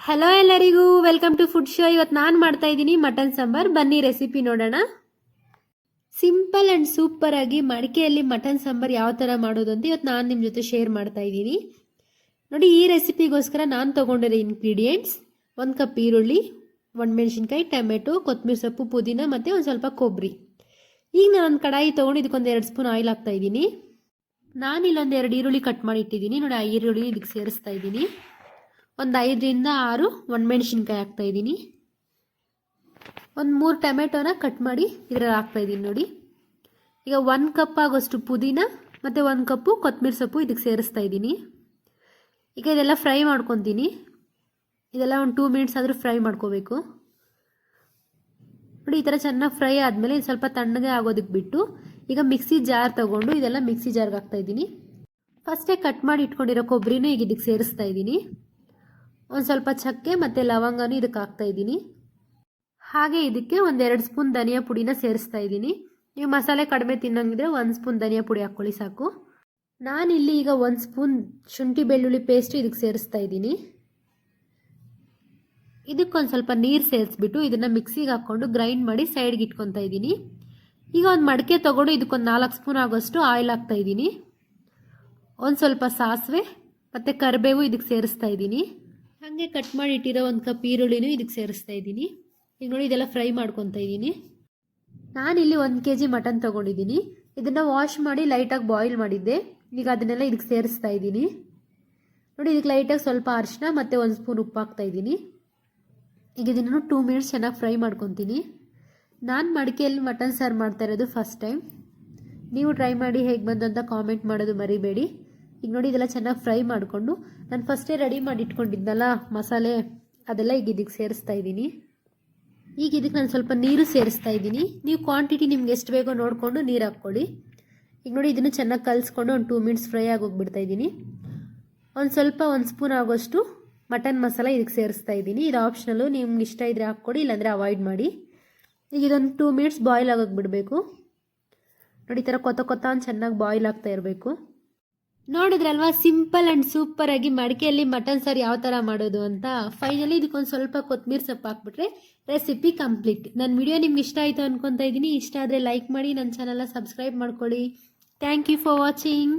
Hello ಎಲ್ಲರಿಗೂ welcome to food show. ಇವತ್ತು ನಾನು ಮಾಡ್ತಾ ಇದ್ದೀನಿ ಮಟನ್ ಸಾಂಬಾರ್. ಬನ್ನಿ ರೆಸಿಪಿ ನೋಡೋಣ. ಸಿಂಪಲ್ ಆ್ಯಂಡ್ ಸೂಪರ್ ಆಗಿ ಮಡಿಕೆಯಲ್ಲಿ ಮಟನ್ ಸಾಂಬಾರ್ ಯಾವ ಥರ ಮಾಡೋದು ಅಂತ ಇವತ್ತು ನಾನು ನಿಮ್ಮ ಜೊತೆ ಶೇರ್ ಮಾಡ್ತಾ ಇದ್ದೀನಿ. ನೋಡಿ, ಈ ರೆಸಿಪಿಗೋಸ್ಕರ ನಾನು ತೊಗೊಂಡಿರೋ ಇಂಗ್ರೀಡಿಯೆಂಟ್ಸ್: 1 ಕಪ್ ಈರುಳ್ಳಿ, 1 ಮೆಣಸಿನ್ಕಾಯಿ, ಟೊಮೆಟೊ, ಕೊತ್ತಂಬರಿ ಸೊಪ್ಪು, ಪುದೀನ ಮತ್ತು ಒಂದು ಸ್ವಲ್ಪ ಕೊಬ್ಬರಿ. ಈಗ ನಾನು ಒಂದು ಕಡಾಯಿ ತೊಗೊಂಡು ಇದಕ್ಕೊಂದು 2 ಸ್ಪೂನ್ ಆಯಿಲ್ ಹಾಕ್ತಾ ಇದ್ದೀನಿ. ನಾನು ಇಲ್ಲೊಂದು 2 ಈರುಳ್ಳಿ ಕಟ್ ಮಾಡಿ ಇಟ್ಟಿದ್ದೀನಿ. ನೋಡಿ, ಆ ಈರುಳ್ಳಿ ಇದಕ್ಕೆ ಸೇರಿಸ್ತಾ ಇದ್ದೀನಿ. ಒಂದು 5ರಿಂದ 6 ಒಣಮೆಣಸಿನ್ಕಾಯಿ ಹಾಕ್ತಾ ಇದ್ದೀನಿ. ಒಂದು 3 ಟೊಮೆಟೊನ ಕಟ್ ಮಾಡಿ ಇದರಲ್ಲಿ ಹಾಕ್ತಾ ಇದ್ದೀನಿ. ನೋಡಿ, ಈಗ 1 ಕಪ್ ಆಗೋಷ್ಟು ಪುದೀನ ಮತ್ತು 1 ಕಪ್ಪು ಕೊತ್ತಂಬರಿ ಸೊಪ್ಪು ಇದಕ್ಕೆ ಸೇರಿಸ್ತಾ ಇದ್ದೀನಿ. ಈಗ ಇದೆಲ್ಲ ಫ್ರೈ ಮಾಡ್ಕೊತೀನಿ. ಇದೆಲ್ಲ ಒಂದು 2 ಮಿನಿಟ್ಸ್ ಆದರೂ ಫ್ರೈ ಮಾಡ್ಕೋಬೇಕು. ನೋಡಿ, ಈ ಥರ ಚೆನ್ನಾಗಿ ಫ್ರೈ ಆದಮೇಲೆ ಸ್ವಲ್ಪ ತಣ್ಣಗೆ ಆಗೋದಕ್ಕೆ ಬಿಟ್ಟು ಈಗ ಮಿಕ್ಸಿ ಜಾರ್ ತೊಗೊಂಡು ಇದೆಲ್ಲ ಮಿಕ್ಸಿ ಜಾರ್ಗೆ ಹಾಕ್ತಾ ಇದ್ದೀನಿ. ಫಸ್ಟೇ ಕಟ್ ಮಾಡಿ ಇಟ್ಕೊಂಡಿರೋ ಕೊಬ್ಬರಿನೂ ಈಗ ಇದಕ್ಕೆ ಸೇರಿಸ್ತಾ ಇದ್ದೀನಿ. ಒಂದು ಸ್ವಲ್ಪ ಚಕ್ಕೆ ಮತ್ತು ಲವಂಗನೂ ಇದಕ್ಕೆ ಹಾಕ್ತಾ ಇದ್ದೀನಿ. ಹಾಗೆ ಇದಕ್ಕೆ ಒಂದು 2 ಸ್ಪೂನ್ ಧನಿಯಾ ಪುಡಿನ ಸೇರಿಸ್ತಾ ಇದ್ದೀನಿ. ನೀವು ಮಸಾಲೆ ಕಡಿಮೆ ತಿನ್ನಂಗಿದ್ರೆ 1 ಸ್ಪೂನ್ ಧನಿಯಾ ಪುಡಿ ಹಾಕ್ಕೊಳ್ಳಿ ಸಾಕು. ನಾನಿಲ್ಲಿ ಈಗ 1 ಸ್ಪೂನ್ ಶುಂಠಿ ಬೆಳ್ಳುಳ್ಳಿ ಪೇಸ್ಟು ಇದಕ್ಕೆ ಸೇರಿಸ್ತಾ ಇದ್ದೀನಿ. ಇದಕ್ಕೊಂದು ಸ್ವಲ್ಪ ನೀರು ಸೇರಿಸ್ಬಿಟ್ಟು ಇದನ್ನು ಮಿಕ್ಸಿಗೆ ಹಾಕ್ಕೊಂಡು ಗ್ರೈಂಡ್ ಮಾಡಿ ಸೈಡ್ಗೆ ಇಟ್ಕೊತಾ ಇದ್ದೀನಿ. ಈಗ ಒಂದು ಮಡಿಕೆ ತೊಗೊಂಡು ಇದಕ್ಕೊಂದು 4 ಸ್ಪೂನ್ ಆಗೋಷ್ಟು ಆಯಿಲ್ ಹಾಕ್ತಾ ಇದ್ದೀನಿ. ಒಂದು ಸ್ವಲ್ಪ ಸಾಸಿವೆ ಮತ್ತು ಕರಿಬೇವು ಇದಕ್ಕೆ ಸೇರಿಸ್ತಾ ಇದ್ದೀನಿ. ಹಾಗೆ ಕಟ್ ಮಾಡಿ ಇಟ್ಟಿರೋ 1 ಕಪ್ ಈರುಳ್ಳಿನೂ ಇದಕ್ಕೆ ಸೇರಿಸ್ತಾ ಇದ್ದೀನಿ. ಈಗ ನೋಡಿ, ಇದೆಲ್ಲ ಫ್ರೈ ಮಾಡ್ಕೊತಾ ಇದ್ದೀನಿ. ನಾನಿಲ್ಲಿ 1 kg ಮಟನ್ ತೊಗೊಂಡಿದ್ದೀನಿ. ಇದನ್ನು ವಾಶ್ ಮಾಡಿ ಲೈಟಾಗಿ ಬಾಯ್ಲ್ ಮಾಡಿದ್ದೆ. ಈಗ ಅದನ್ನೆಲ್ಲ ಇದಕ್ಕೆ ಸೇರಿಸ್ತಾ ಇದ್ದೀನಿ. ನೋಡಿ, ಇದಕ್ಕೆ ಲೈಟಾಗಿ ಸ್ವಲ್ಪ ಅರಿಶಿನ ಮತ್ತು 1 ಸ್ಪೂನ್ ಉಪ್ಪು ಹಾಕ್ತಾ ಇದ್ದೀನಿ. ಈಗ ಇದನ್ನು 2 ಮಿನಿಟ್ಸ್ ಚೆನ್ನಾಗಿ ಫ್ರೈ ಮಾಡ್ಕೊತೀನಿ. ನಾನು ಮಡಿಕೆಯಲ್ಲಿ ಮಟನ್ ಸಾರು ಮಾಡ್ತಾ ಇರೋದು ಫಸ್ಟ್ ಟೈಮ್. ನೀವು ಟ್ರೈ ಮಾಡಿ ಹೇಗೆ ಬಂತು ಅಂತ ಕಾಮೆಂಟ್ ಮಾಡೋದು ಮರಿಬೇಡಿ. ಈಗ ನೋಡಿ, ಇದೆಲ್ಲ ಚೆನ್ನಾಗಿ ಫ್ರೈ ಮಾಡಿಕೊಂಡು ನಾನು ಫಸ್ಟೇ ರೆಡಿ ಮಾಡಿ ಇಟ್ಕೊಂಡಿದ್ದಲ್ಲ ಮಸಾಲೆ, ಅದೆಲ್ಲ ಈಗ ಇದಕ್ಕೆ ಸೇರಿಸ್ತಾ ಇದ್ದೀನಿ. ಈಗ ಇದಕ್ಕೆ ನಾನು ಸ್ವಲ್ಪ ನೀರು ಸೇರಿಸ್ತಾ ಇದ್ದೀನಿ. ನೀವು ಕ್ವಾಂಟಿಟಿ ನಿಮ್ಗೆ ಎಷ್ಟು ಬೇಕೋ ನೋಡಿಕೊಂಡು ನೀರು ಹಾಕ್ಕೊಳ್ಳಿ. ಈಗ ನೋಡಿ, ಇದನ್ನು ಚೆನ್ನಾಗಿ ಕಲಿಸ್ಕೊಂಡು ಒಂದು 2 ಮಿನಿಟ್ಸ್ ಫ್ರೈ ಆಗೋಗ್ಬಿಡ್ತಾ ಇದ್ದೀನಿ. ಒಂದು ಸ್ವಲ್ಪ 1 ಸ್ಪೂನ್ ಆಗೋಷ್ಟು ಮಟನ್ ಮಸಾಲ ಇದಕ್ಕೆ ಸೇರಿಸ್ತಾ ಇದ್ದೀನಿ. ಇದು ಆಪ್ಷನಲ್ಲು, ನಿಮ್ಗೆ ಇಷ್ಟ ಇದ್ದರೆ ಹಾಕ್ಕೊಡಿ, ಇಲ್ಲಾಂದರೆ ಅವಾಯ್ಡ್ ಮಾಡಿ. ಈಗ ಇದೊಂದು 2 ಮಿನಿಟ್ಸ್ ಬಾಯ್ಲ್ ಆಗೋಕ್ಕೆ ಬಿಡಬೇಕು. ನೋಡಿ, ಈ ಥರ ಕೊತ್ತ ಅಂತ ಚೆನ್ನಾಗಿ ಬಾಯ್ಲ್ ಆಗ್ತಾ ಇರಬೇಕು. ನೋಡಿದ್ರಲ್ವಾ, ಸಿಂಪಲ್ ಆ್ಯಂಡ್ ಸೂಪರ್ ಆಗಿ ಮಡಿಕೆಯಲ್ಲಿ ಮಟನ್ ಸಾರು ಯಾವ ಥರ ಮಾಡೋದು ಅಂತ. ಫೈನಲಿ ಇದಕ್ಕೊಂದು ಸ್ವಲ್ಪ ಕೊತ್ತಂಬರಿ ಸೊಪ್ಪು ಹಾಕ್ಬಿಟ್ರೆ ರೆಸಿಪಿ ಕಂಪ್ಲೀಟ್. ನನ್ನ ವಿಡಿಯೋ ನಿಮ್ಗೆ ಇಷ್ಟ ಆಯಿತು ಅನ್ಕೊತಾ ಇದ್ದೀನಿ. ಇಷ್ಟ ಆದರೆ ಲೈಕ್ ಮಾಡಿ, ನನ್ನ ಚಾನಲ್ನ ಸಬ್ಸ್ಕ್ರೈಬ್ ಮಾಡ್ಕೊಳ್ಳಿ. Thank you for watching.